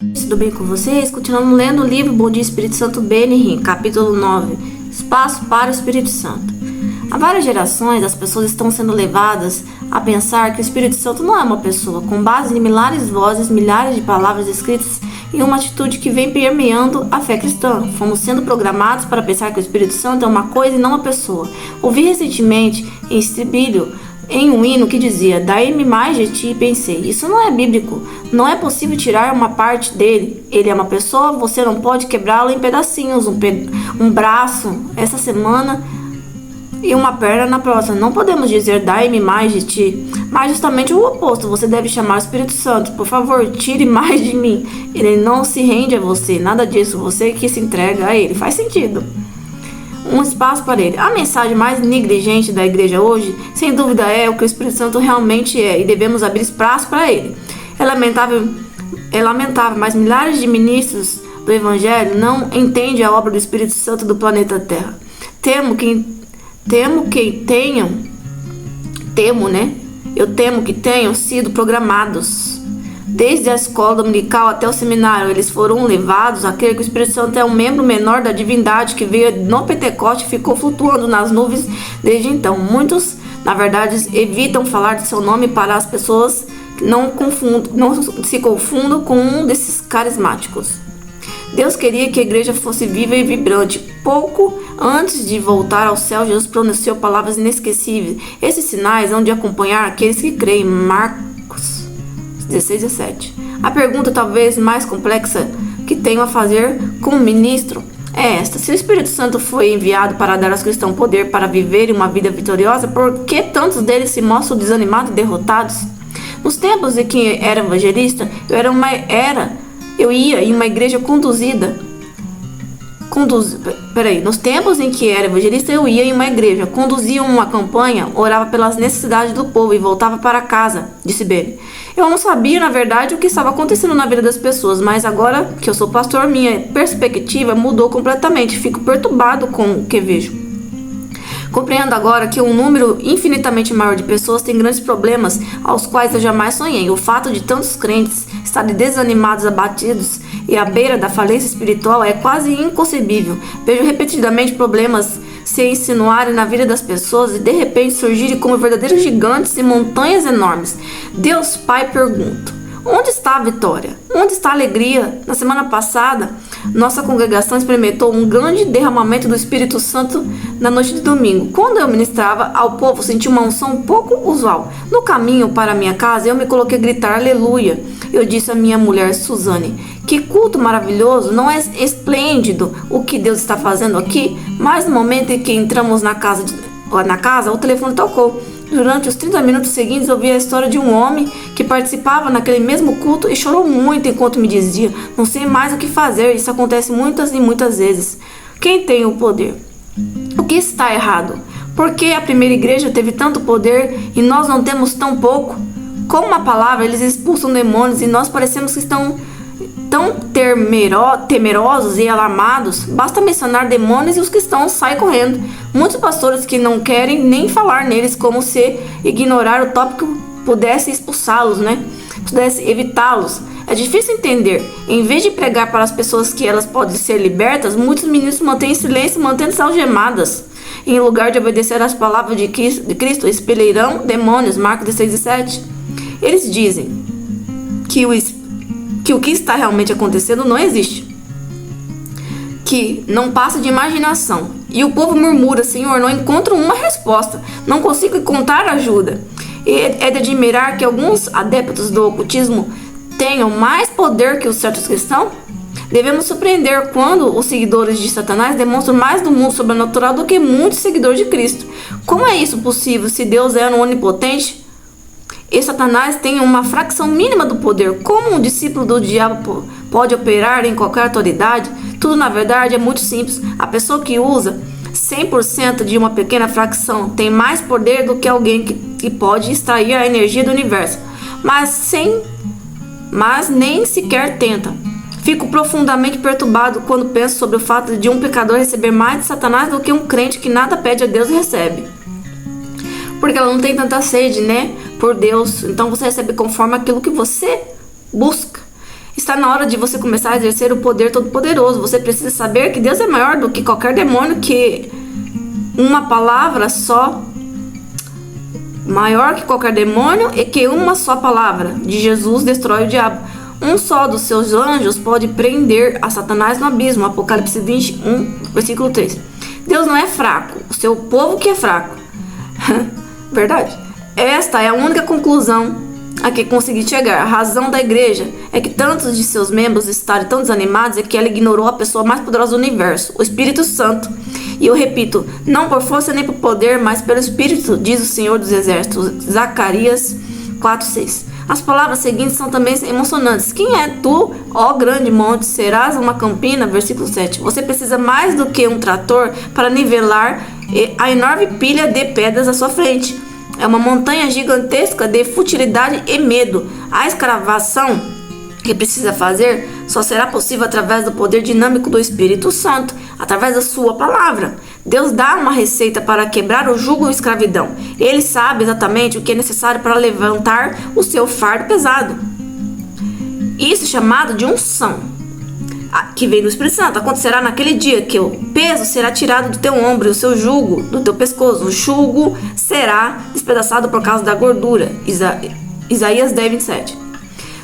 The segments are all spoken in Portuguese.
Tudo bem com vocês? Continuando lendo o livro Bom Dia Espírito Santo Benihim, capítulo 9, Espaço para o Espírito Santo. Há várias gerações, as pessoas estão sendo levadas a pensar que o Espírito Santo não é uma pessoa, com base em milhares de vozes, milhares de palavras escritas e uma atitude que vem permeando a fé cristã. Fomos sendo programados para pensar que o Espírito Santo é uma coisa e não uma pessoa. Ouvi recentemente em estribilho em um hino que dizia: "Dai-me mais de ti", e pensei, isso não é bíblico, não é possível tirar uma parte dele, ele é uma pessoa, você não pode quebrá-lo em pedacinhos, um braço essa semana e uma perna na próxima, não podemos dizer "dai-me mais de ti", mas justamente o oposto, você deve chamar o Espírito Santo, por favor, tire mais de mim, ele não se rende a você, nada disso, você que se entrega a ele, faz sentido. Um espaço para ele. A mensagem mais negligente da igreja hoje, sem dúvida, é o que o Espírito Santo realmente é, e devemos abrir espaço para ele. É lamentável, mas milhares de ministros do Evangelho não entendem a obra do Espírito Santo do planeta Terra. Temo que tenham sido programados. Desde a escola dominical até o seminário, eles foram levados a crer que o Espírito Santo é um membro menor da divindade que veio no Pentecoste e ficou flutuando nas nuvens desde então. Muitos, na verdade, evitam falar de seu nome para as pessoas que não se confundam com um desses carismáticos. Deus queria que a igreja fosse viva e vibrante. Pouco antes de voltar ao céu, Jesus pronunciou palavras inesquecíveis. Esses sinais hão de acompanhar aqueles que creem. Marcos 16:17. A pergunta talvez mais complexa que tenho a fazer com o ministro é esta: se o Espírito Santo foi enviado para dar aos cristãos poder para viverem uma vida vitoriosa, por que tantos deles se mostram desanimados e derrotados? Nos tempos em que era evangelista, eu ia em uma igreja Nos tempos em que era evangelista, eu ia em uma igreja, conduzia uma campanha, orava pelas necessidades do povo e voltava para casa, disse Benny. Eu não sabia, na verdade, o que estava acontecendo na vida das pessoas, mas agora que eu sou pastor, minha perspectiva mudou completamente. Fico perturbado com o que vejo. Compreendo agora que um número infinitamente maior de pessoas tem grandes problemas aos quais eu jamais sonhei. O fato de tantos crentes estarem desanimados, abatidos e à beira da falência espiritual é quase inconcebível. Vejo repetidamente problemas se insinuarem na vida das pessoas e de repente surgirem como verdadeiros gigantes e montanhas enormes. Deus Pai pergunta: onde está a vitória? Onde está a alegria? Na semana passada, nossa congregação experimentou um grande derramamento do Espírito Santo na noite de domingo. Quando eu ministrava ao povo, senti uma unção pouco usual. No caminho para a minha casa, eu me coloquei a gritar aleluia. Eu disse à minha mulher Suzane: que culto maravilhoso, não é esplêndido o que Deus está fazendo aqui? Mas no momento em que entramos na casa, o telefone tocou. Durante os 30 minutos seguintes, ouvi a história de um homem que participava naquele mesmo culto e chorou muito enquanto me dizia: não sei mais o que fazer, isso acontece muitas e muitas vezes. Quem tem o poder? O que está errado? Por que a primeira igreja teve tanto poder e nós não temos tão pouco? Com uma palavra, eles expulsam demônios e nós parecemos que estão tão temerosos e alarmados. Basta mencionar demônios e os cristãos saem correndo. Muitos pastores que não querem nem falar neles, como se ignorar o tópico pudesse expulsá-los, pudesse evitá-los. É difícil entender. Em vez de pregar para as pessoas que elas podem ser libertas, muitos ministros mantêm silêncio, mantendo-se algemadas. Em lugar de obedecer às palavras de Cristo, expelirão demônios. Marcos 16:17. Eles dizem que o que está realmente acontecendo não existe, que não passa de imaginação. E o povo murmura: Senhor, não encontro uma resposta, não consigo encontrar ajuda. E é de admirar que alguns adeptos do ocultismo tenham mais poder que os certos cristãos. Devemos surpreender quando os seguidores de Satanás demonstram mais do mundo sobrenatural do que muitos seguidores de Cristo. Como é isso possível se Deus é onipotente e Satanás tem uma fração mínima do poder? Como um discípulo do diabo pode operar em qualquer autoridade? Tudo, na verdade, é muito simples. A pessoa que usa 100% de uma pequena fração tem mais poder do que alguém que pode extrair a energia do universo, mas nem sequer tenta. Fico profundamente perturbado quando penso sobre o fato de um pecador receber mais de Satanás do que um crente que nada pede a Deus e recebe. Porque ela não tem tanta sede, por Deus. Então você recebe conforme aquilo que você busca. Está na hora de você começar a exercer o poder todo-poderoso. Você precisa saber que Deus é maior do que qualquer demônio, que uma palavra só, maior que qualquer demônio, e que uma só palavra de Jesus destrói o diabo. Um só dos seus anjos pode prender a Satanás no abismo. Apocalipse 21, versículo 3. Deus não é fraco, o seu povo que é fraco. Verdade. Esta é a única conclusão a que consegui chegar. A razão da igreja é que tantos de seus membros estarem tão desanimados é que ela ignorou a pessoa mais poderosa do universo, o Espírito Santo. E eu repito, não por força nem por poder, mas pelo Espírito, diz o Senhor dos Exércitos. Zacarias 4:6. As palavras seguintes são também emocionantes. Quem é tu, ó grande monte? Serás uma campina? Versículo 7. Você precisa mais do que um trator para nivelar a enorme pilha de pedras à sua frente. É uma montanha gigantesca de futilidade e medo. A escravação que precisa fazer só será possível através do poder dinâmico do Espírito Santo, através da sua palavra. Deus dá uma receita para quebrar o jugo da escravidão. Ele sabe exatamente o que é necessário para levantar o seu fardo pesado. Isso é chamado de unção, que vem do Espírito Santo. Acontecerá naquele dia que o peso será tirado do teu ombro e o seu jugo do teu pescoço. O jugo será despedaçado por causa da gordura. Isaías 10:27.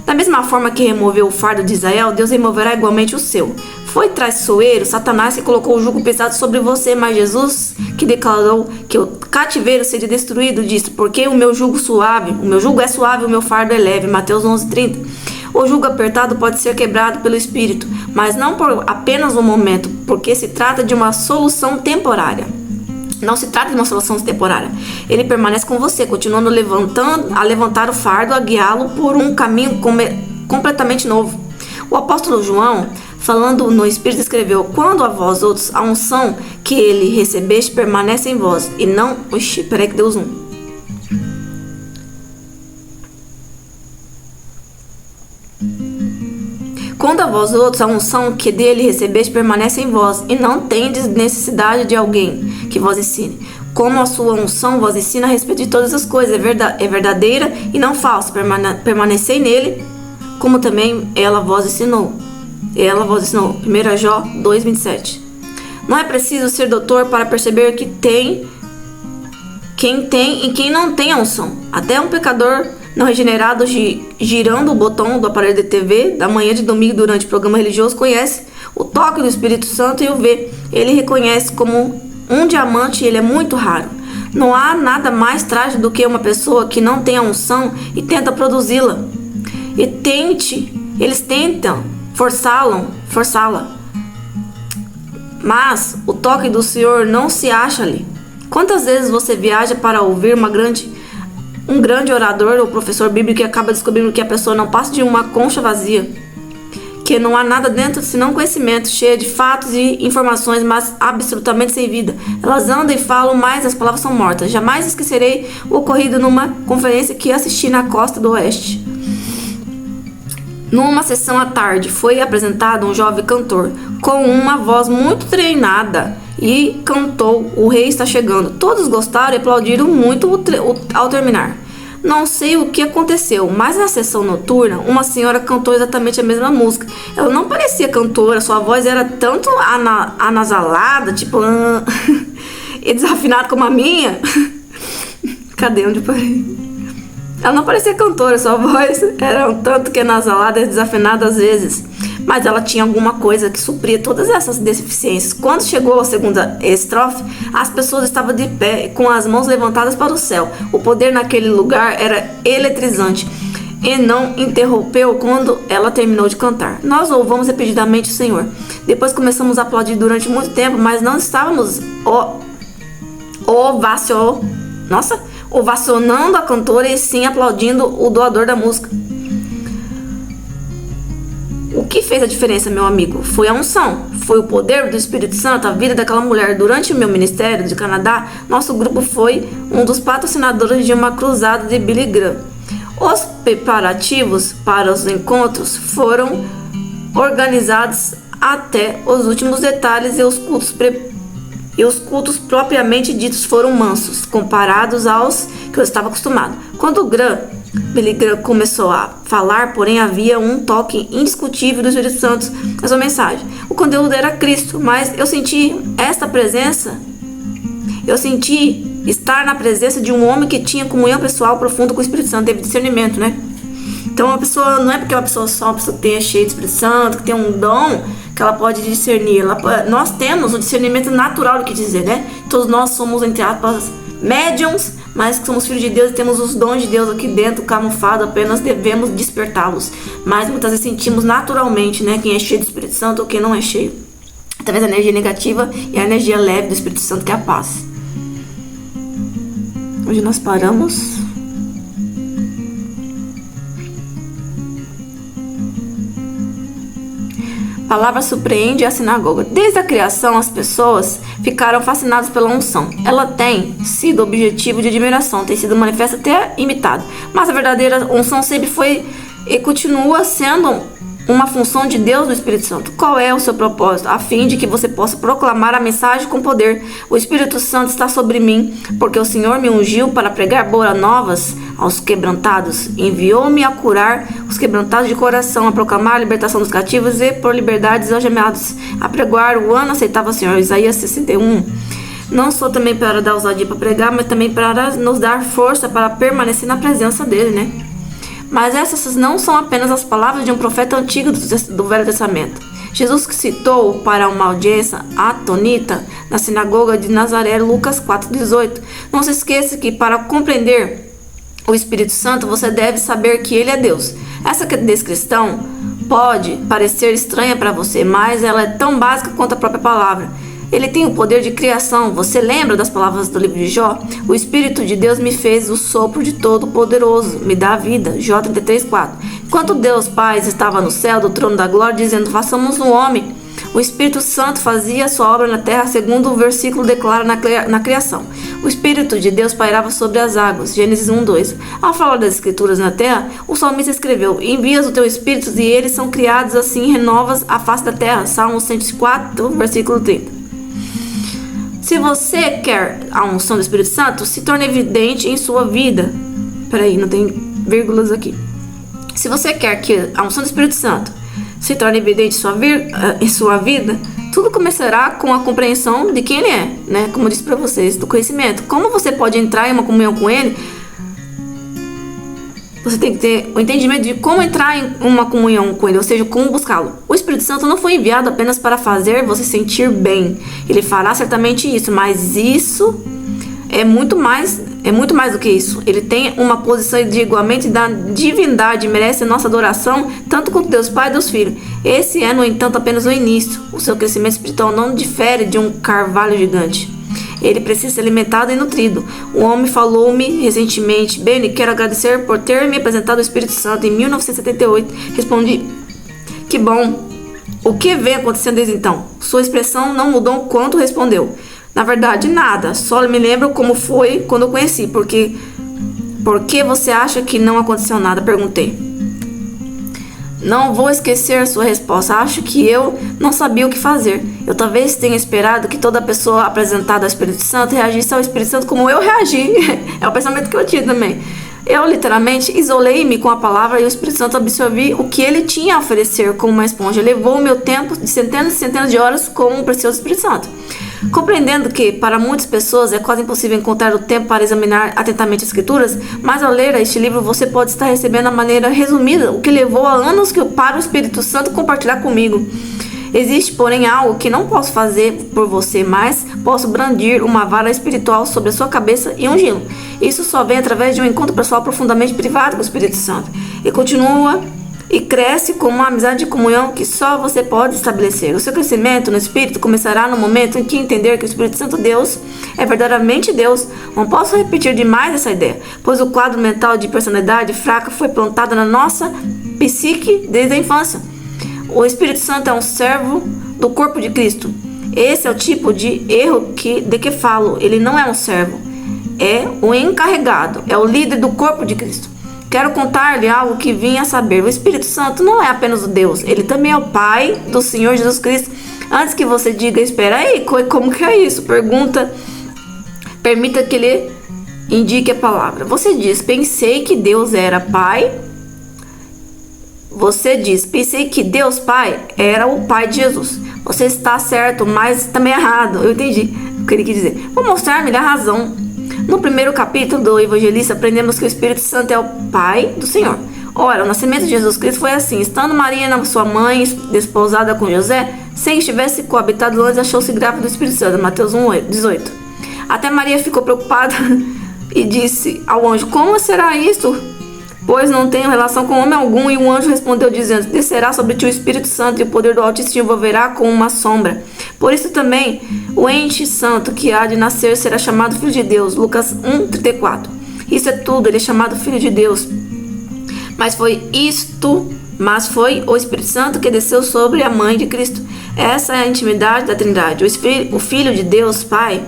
Da mesma forma que removeu o fardo de Israel, Deus removerá igualmente o seu. Foi traiçoeiro Satanás que colocou o jugo pesado sobre você, mas Jesus, que declarou que o cativeiro seria destruído, disse: porque o meu jugo é suave, o meu fardo é leve. Mateus 11:30. O jugo apertado pode ser quebrado pelo Espírito, mas não por apenas um momento, porque se trata de uma solução temporária. Não se trata de uma solução temporária. Ele permanece com você, continuando a levantar o fardo, a guiá-lo por um caminho completamente novo. O apóstolo João, falando no Espírito, escreveu: quando a vós outros a unção que ele recebeste permanece em vós, e não... Oxi, peraí que deu zoom. Quando a vós outros a unção que dele recebeste permanece em vós, e não tendes necessidade de alguém que vos ensine. Como a sua unção vos ensina a respeito de todas as coisas, é verdadeira e não falsa. Permanecei nele, como também ela vos ensinou. 1 Jó 2:27. Não é preciso ser doutor para perceber que quem tem e quem não tem a unção. Até um pecador não regenerado, girando o botão do aparelho de TV da manhã de domingo durante o programa religioso, conhece o toque do Espírito Santo e o vê. Ele reconhece como um diamante e ele é muito raro. Não há nada mais trágico do que uma pessoa que não tem a unção e tenta produzi-la. Eles tentam forçá-la. Mas o toque do Senhor não se acha ali. Quantas vezes você viaja para ouvir um grande orador ou professor bíblico e acaba descobrindo que a pessoa não passa de uma concha vazia, que não há nada dentro senão conhecimento, cheia de fatos e informações, mas absolutamente sem vida. Elas andam e falam, mas as palavras são mortas. Jamais esquecerei o ocorrido numa conferência que assisti na costa do oeste. Numa sessão à tarde, foi apresentado um jovem cantor com uma voz muito treinada e cantou "O Rei está chegando". Todos gostaram e aplaudiram muito ao terminar. Não sei o que aconteceu, mas na sessão noturna, uma senhora cantou exatamente a mesma música. Ela não parecia cantora, sua voz era tanto anasalada, tipo, e desafinada como a minha. Cadê onde parei? Ela não parecia cantora, sua voz era um tanto que anasalada e desafinada às vezes. Mas ela tinha alguma coisa que supria todas essas deficiências. Quando chegou a segunda estrofe, as pessoas estavam de pé, com as mãos levantadas para o céu. O poder naquele lugar era eletrizante e não interrompeu quando ela terminou de cantar. Nós louvamos repetidamente o Senhor. Depois começamos a aplaudir durante muito tempo, mas não estávamos ovacionando a cantora e sim aplaudindo o doador da música. O que fez a diferença, meu amigo? Foi a unção, foi o poder do Espírito Santo, a vida daquela mulher. Durante o meu ministério de Canadá, nosso grupo foi um dos patrocinadores de uma cruzada de Billy Graham. Os preparativos para os encontros foram organizados até os últimos detalhes e os cultos propriamente ditos foram mansos, comparados aos que eu estava acostumado. Quando Graham Billy Graham começou a falar, porém havia um toque indiscutível do Espírito Santo na sua mensagem. O conteúdo era Cristo, mas eu senti esta presença, eu senti estar na presença de um homem que tinha comunhão pessoal profunda com o Espírito Santo, teve discernimento, né? Então uma pessoa, não é porque uma pessoa só, uma pessoa que tenha cheio do Espírito Santo, que tem um dom, que ela pode discernir. Nós temos o discernimento natural, do que dizer, né? Todos nós somos, entre aspas, médiums, mas que somos filhos de Deus e temos os dons de Deus aqui dentro, camuflado, apenas devemos despertá-los. Mas muitas vezes sentimos naturalmente, né, quem é cheio do Espírito Santo ou quem não é cheio. Através da energia negativa e a energia leve do Espírito Santo, que é a paz. Hoje nós paramos. A palavra surpreende a sinagoga. Desde a criação, as pessoas ficaram fascinadas pela unção. Ela tem sido objetivo de admiração, tem sido manifesta até imitada. Mas a verdadeira unção sempre foi e continua sendo uma função de Deus, do Espírito Santo. Qual é o seu propósito? A fim de que você possa proclamar a mensagem com poder. O Espírito Santo está sobre mim, porque o Senhor me ungiu para pregar boas novas aos quebrantados. Enviou-me a curar os quebrantados de coração, a proclamar a libertação dos cativos e por liberdade aos algemados, a pregoar o ano aceitável ao Senhor. Isaías 61. Não só também para dar ousadia para pregar, mas também para nos dar força para permanecer na presença dele, né? Mas essas não são apenas as palavras de um profeta antigo do Velho Testamento. Jesus que citou para uma audiência atônita na sinagoga de Nazaré, Lucas 4,18. Não se esqueça que para compreender o Espírito Santo, você deve saber que ele é Deus. Essa descrição pode parecer estranha para você, mas ela é tão básica quanto a própria palavra. Ele tem o poder de criação. Você lembra das palavras do livro de Jó? O Espírito de Deus me fez o sopro de Todo-Poderoso, me dá a vida. Jó 33,4. Enquanto Deus Pai estava no céu do trono da glória, dizendo, façamos um homem, o Espírito Santo fazia sua obra na terra, segundo o versículo declara na criação. O Espírito de Deus pairava sobre as águas. Gênesis 1:2. Ao falar das escrituras na terra, o salmista escreveu, envias o teu Espírito e eles são criados, assim renovas a face da terra. Salmo 104, versículo 30. Se você quer a unção do Espírito Santo, se torna evidente em sua vida. Peraí, não tem vírgulas aqui. Se você quer que a unção do Espírito Santo se torne evidente em sua vida, tudo começará com a compreensão de quem ele é, né? Como eu disse para vocês, do conhecimento. Como você pode entrar em uma comunhão com ele? Você tem que ter o entendimento de como entrar em uma comunhão com ele, ou seja, como buscá-lo. O Espírito Santo não foi enviado apenas para fazer você sentir bem. Ele fará certamente isso, mas isso é muito mais do que isso. Ele tem uma posição de igualmente da divindade, merece a nossa adoração, tanto quanto Deus Pai e Deus Filho. Esse é, no entanto, apenas o início. O seu crescimento espiritual não difere de um carvalho gigante. Ele precisa ser alimentado e nutrido. Um homem falou-me recentemente, Benny, quero agradecer por ter me apresentado o Espírito Santo em 1978. Respondi, que bom. O que vem acontecendo desde então? Sua expressão não mudou quanto respondeu. Na verdade, nada. Só me lembro como foi quando eu conheci. Por que você acha que não aconteceu nada? Perguntei. Não vou esquecer sua resposta. Acho que eu não sabia o que fazer. Eu talvez tenha esperado que toda pessoa apresentada ao Espírito Santo reagisse ao Espírito Santo como eu reagi. É o pensamento que eu tive também. Eu literalmente isolei-me com a palavra e o Espírito Santo absorvi o que ele tinha a oferecer como uma esponja. Levou o meu tempo de centenas e centenas de horas com o precioso Espírito Santo. Compreendendo que para muitas pessoas é quase impossível encontrar o tempo para examinar atentamente as escrituras, mas ao ler este livro você pode estar recebendo a maneira resumida o que levou a anos para o Espírito Santo compartilhar comigo. Existe, porém, algo que não posso fazer por você, mas posso brandir uma vara espiritual sobre a sua cabeça e ungí-lo. Isso só vem através de um encontro pessoal profundamente privado com o Espírito Santo. E continua e cresce com uma amizade de comunhão que só você pode estabelecer. O seu crescimento no Espírito começará no momento em que entender que o Espírito Santo Deus é verdadeiramente Deus. Não posso repetir demais essa ideia, pois o quadro mental de personalidade fraca foi plantado na nossa psique desde a infância. O Espírito Santo é um servo do corpo de Cristo. Esse é o tipo de erro de que falo. Ele não é um servo, é o encarregado, é o líder do corpo de Cristo. Quero contar-lhe algo que vim a saber. O Espírito Santo não é apenas o Deus, ele também é o Pai do Senhor Jesus Cristo. Antes que você diga, espera aí, como que é isso? Permita que ele indique a palavra. Você diz, pensei que Deus Pai era o Pai de Jesus. Você está certo, mas também errado. Eu entendi o que ele quis dizer. Vou mostrar-me a razão. No primeiro capítulo do Evangelista, aprendemos que o Espírito Santo é o Pai do Senhor. Ora, o nascimento de Jesus Cristo foi assim. Estando Maria, sua mãe, desposada com José, sem que estivesse coabitado antes, achou-se grávida do Espírito Santo. Mateus 1:18. Até Maria ficou preocupada e disse ao anjo, como será isto? Pois não tenho relação com homem algum. E o anjo respondeu dizendo, descerá sobre ti o Espírito Santo e o poder do Altíssimo te envolverá com uma sombra. Por isso também o ente santo que há de nascer será chamado Filho de Deus. Lucas 1:34. Isso é tudo, ele é chamado Filho de Deus. Mas foi o Espírito Santo que desceu sobre a mãe de Cristo. Essa é a intimidade da Trindade. O Filho de Deus, Pai,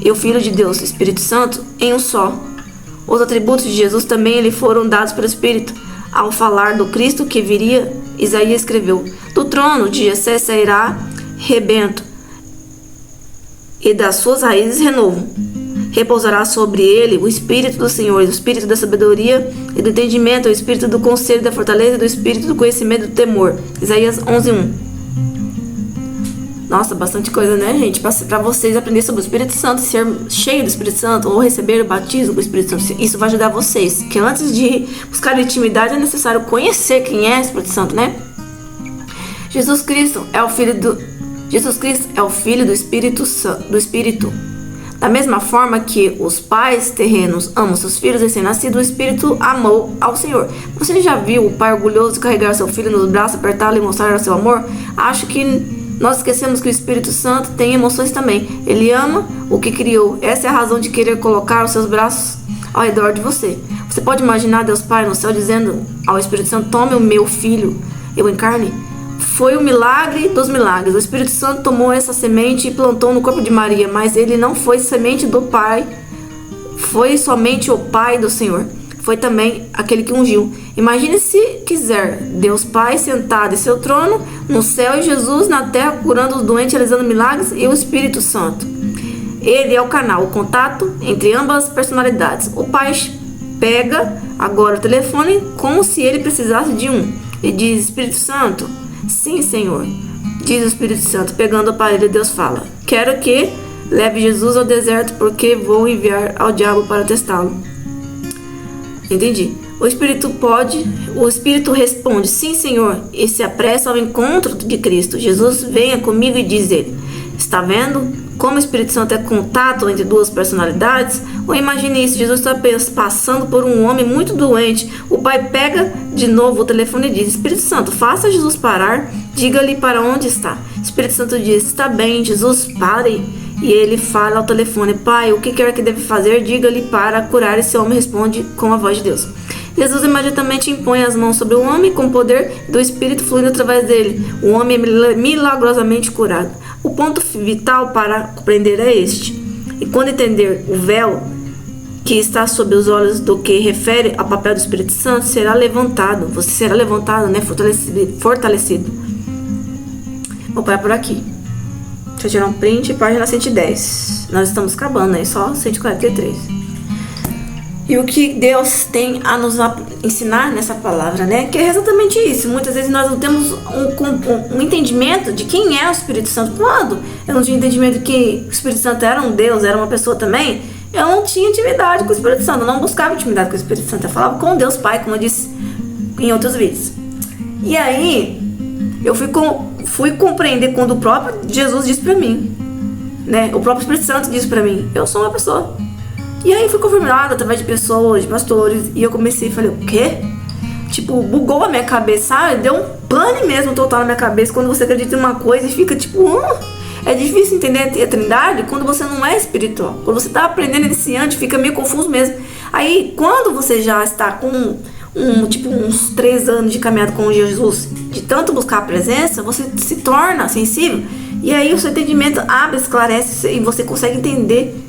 e o Filho de Deus, Espírito Santo, em um só. Os atributos de Jesus também lhe foram dados pelo Espírito. Ao falar do Cristo que viria, Isaías escreveu, do trono de Jessé sairá rebento, e das suas raízes renovo. Repousará sobre ele o Espírito do Senhor, o Espírito da sabedoria e do entendimento, o Espírito do conselho, da fortaleza e do Espírito do conhecimento e do temor. Isaías 11:1. Nossa, bastante coisa, né, gente? Para vocês aprender sobre o Espírito Santo, ser cheio do Espírito Santo ou receber o batismo com o Espírito Santo. Isso vai ajudar vocês, que antes de buscar intimidade é necessário conhecer quem é o Espírito Santo, né? Jesus Cristo é o Filho do Espírito Santo. Da mesma forma que os pais terrenos amam seus filhos recém-nascidos, o Espírito amou ao Senhor. Você já viu o pai orgulhoso de carregar seu filho nos braços, apertá-lo e mostrar o seu amor? Acho que nós esquecemos que o Espírito Santo tem emoções também. Ele ama o que criou. Essa é a razão de querer colocar os seus braços ao redor de você. Você pode imaginar Deus Pai no céu dizendo ao Espírito Santo, tome o meu filho, eu encarne? Foi o milagre dos milagres. O Espírito Santo tomou essa semente e plantou no corpo de Maria, mas ele não foi semente do Pai, foi somente o Pai do Senhor. Foi também aquele que ungiu. Imagine se quiser Deus Pai sentado em seu trono no céu e Jesus na terra curando os doentes, realizando milagres, e o Espírito Santo. Ele é o canal, o contato entre ambas as personalidades. O Pai pega agora o telefone como se ele precisasse de um e diz, Espírito Santo, sim, Senhor, diz o Espírito Santo, pegando o aparelho, Deus fala, quero que leve Jesus ao deserto porque vou enviar ao diabo para testá-lo. Entendi. O Espírito responde, sim, Senhor, e se apressa ao encontro de Cristo. Jesus, venha comigo, e diz ele. Está vendo como o Espírito Santo é contato entre duas personalidades? Ou imagine isso, Jesus está passando por um homem muito doente. O pai pega de novo o telefone e diz, Espírito Santo, faça Jesus parar, diga-lhe para onde está. Espírito Santo diz, está bem, Jesus, pare. E ele fala ao telefone, pai, o que quer que deve fazer? Diga-lhe para curar. Esse homem responde com a voz de Deus. Jesus imediatamente impõe as mãos sobre o homem com o poder do Espírito fluindo através dele. O homem é milagrosamente curado. O ponto vital para compreender é este. E quando entender o véu que está sob os olhos do que refere ao papel do Espírito Santo, será levantado. Você será levantado, né? Fortalecido. Vou parar por aqui. Deixa eu tirar um print, página 110. Nós estamos acabando, né? Só 143. E o que Deus tem a nos ensinar nessa palavra, né? Que é exatamente isso. Muitas vezes nós não temos um entendimento de quem é o Espírito Santo. Quando eu não tinha entendimento que o Espírito Santo era um Deus, era uma pessoa também, eu não tinha intimidade com o Espírito Santo. Eu não buscava intimidade com o Espírito Santo. Eu falava com Deus Pai, como eu disse em outros vídeos. E aí, eu fui compreender quando o próprio Jesus disse pra mim, né? O próprio Espírito Santo disse pra mim, eu sou uma pessoa. E aí fui confirmada através de pessoas, de pastores, e eu comecei e falei, o quê? Tipo, bugou a minha cabeça, sabe? Deu um pane mesmo total na minha cabeça quando você acredita em uma coisa e fica tipo, é difícil entender a Trindade quando você não é espiritual. Quando você tá aprendendo iniciante, fica meio confuso mesmo. Aí, quando você já está com uns 3 anos de caminhada com Jesus, de tanto buscar a presença, você se torna sensível, e aí o seu entendimento abre, esclarece, e você consegue entender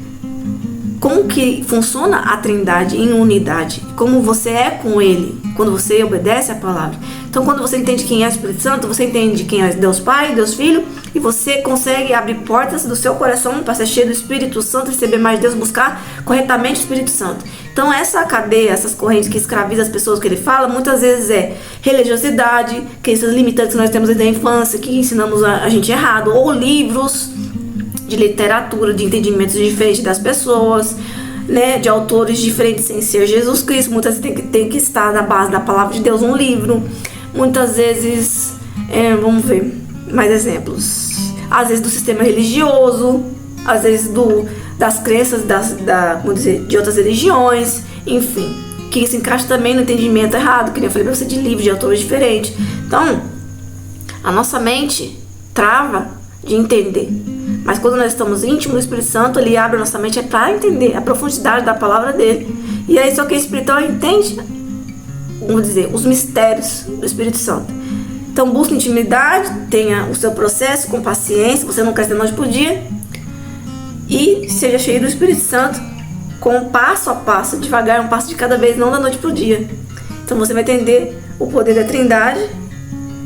como que funciona a Trindade em unidade, como você é com Ele, quando você obedece a palavra. Então, quando você entende quem é o Espírito Santo, você entende quem é Deus Pai, Deus Filho, e você consegue abrir portas do seu coração para ser cheio do Espírito Santo, receber mais Deus, buscar corretamente o Espírito Santo. Então, essa cadeia, essas correntes que escravizam as pessoas que ele fala, muitas vezes é religiosidade, que esses limitantes que nós temos desde a infância, que ensinamos a gente errado, ou livros de literatura, de entendimentos diferentes das pessoas, né, de autores diferentes sem ser Jesus Cristo. Muitas vezes tem que estar na base da palavra de Deus um livro. Muitas vezes, vamos ver mais exemplos. Às vezes do sistema religioso, às vezes das crenças de outras religiões, enfim, que se encaixa também no entendimento errado, que nem eu falei pra você, de livros de autores diferentes. Então, a nossa mente trava de entender. Mas quando nós estamos íntimos do Espírito Santo, ele abre a nossa mente para entender a profundidade da palavra dele. E aí só que o espiritual entende, vamos dizer, os mistérios do Espírito Santo. Então busque intimidade, tenha o seu processo com paciência, você não cresce da noite pro dia. E seja cheio do Espírito Santo, com passo a passo, devagar, um passo de cada vez, não da noite pro dia. Então você vai entender o poder da Trindade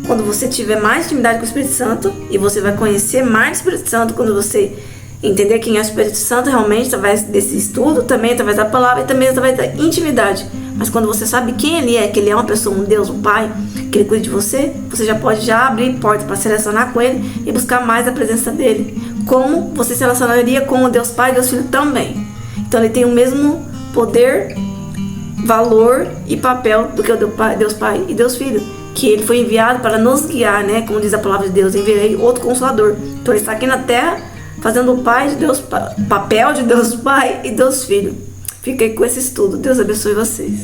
quando você tiver mais intimidade com o Espírito Santo, e você vai conhecer mais o Espírito Santo quando você entender quem é o Espírito Santo realmente, através desse estudo, também através da palavra e também através da intimidade. Mas quando você sabe quem ele é, que ele é uma pessoa, um Deus, um Pai, que ele cuida de você, você já pode abrir portas para se relacionar com ele e buscar mais a presença dele. Como você se relacionaria com o Deus Pai e Deus Filho também. Então ele tem o mesmo poder, valor e papel do que o Deus Pai e Deus Filho, que ele foi enviado para nos guiar, né? Como diz a palavra de Deus, enviarei outro Consolador. Então ele está aqui na terra fazendo o Pai de Deus, papel de Deus Pai e Deus Filho. Fiquei com esse estudo. Deus abençoe vocês.